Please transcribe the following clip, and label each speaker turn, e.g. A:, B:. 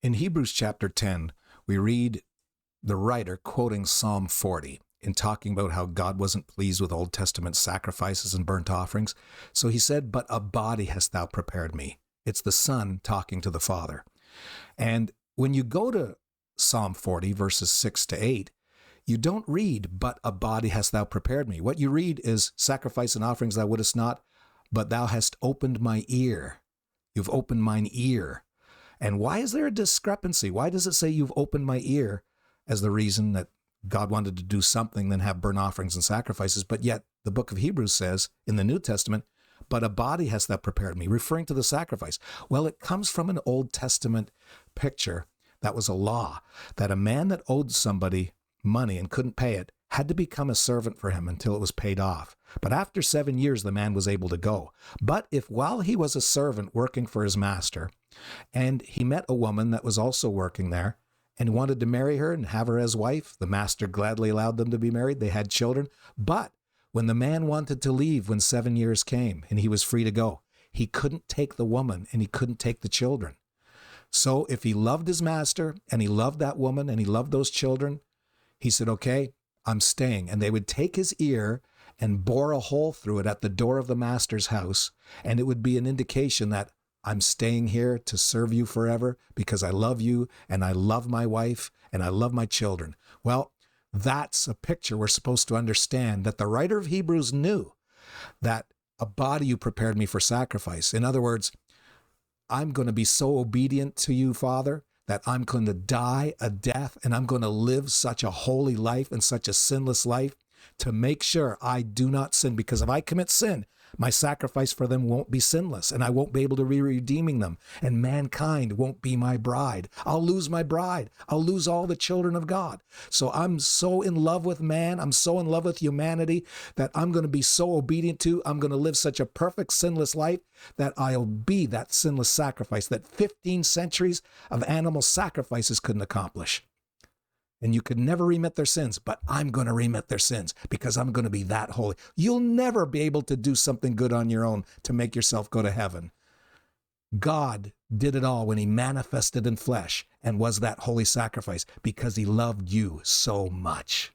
A: In Hebrews chapter 10, we read the writer quoting Psalm 40 in talking about how God wasn't pleased with Old Testament sacrifices and burnt offerings. So he said, "But a body hast thou prepared me." It's the Son talking to the Father. And when you go to Psalm 40, verses 6 to 8, you don't read, "But a body hast thou prepared me." What you read is, "Sacrifice and offerings thou wouldest not, but thou hast opened my ear." You've opened mine ear. And why is there a discrepancy? Why does it say you've opened my ear as the reason that God wanted to do something than have burnt offerings and sacrifices? But yet the book of Hebrews says in the New Testament, "But a body hast thou prepared me," referring to the sacrifice. Well, it comes from an Old Testament picture that was a law, that a man that owed somebody money and couldn't pay it had to become a servant for him until it was paid off. But after 7 years, the man was able to go. But if while he was a servant working for his master, and he met a woman that was also working there and wanted to marry her and have her as wife, the master gladly allowed them to be married. They had children. But when the man wanted to leave when 7 years came and he was free to go, he couldn't take the woman and he couldn't take the children. So if he loved his master and he loved that woman and he loved those children, he said, "Okay, I'm staying." And they would take his ear and bore a hole through it at the door of the master's house. And it would be an indication that I'm staying here to serve you forever because I love you and I love my wife and I love my children. Well, that's a picture we're supposed to understand, that the writer of Hebrews knew that a body you prepared me for sacrifice. In other words, I'm going to be so obedient to you, Father, that I'm going to die a death and I'm going to live such a holy life and such a sinless life to make sure I do not sin. Because if I commit sin, my sacrifice for them won't be sinless and I won't be able to be redeeming them. And mankind won't be my bride. I'll lose my bride. I'll lose all the children of God. So I'm so in love with man. I'm so in love with humanity that I'm going to be so obedient to. I'm going to live such a perfect sinless life that I'll be that sinless sacrifice that 15 centuries of animal sacrifices couldn't accomplish. And you could never remit their sins, but I'm going to remit their sins because I'm going to be that holy. You'll never be able to do something good on your own to make yourself go to heaven. God did it all when he manifested in flesh and was that holy sacrifice because he loved you so much.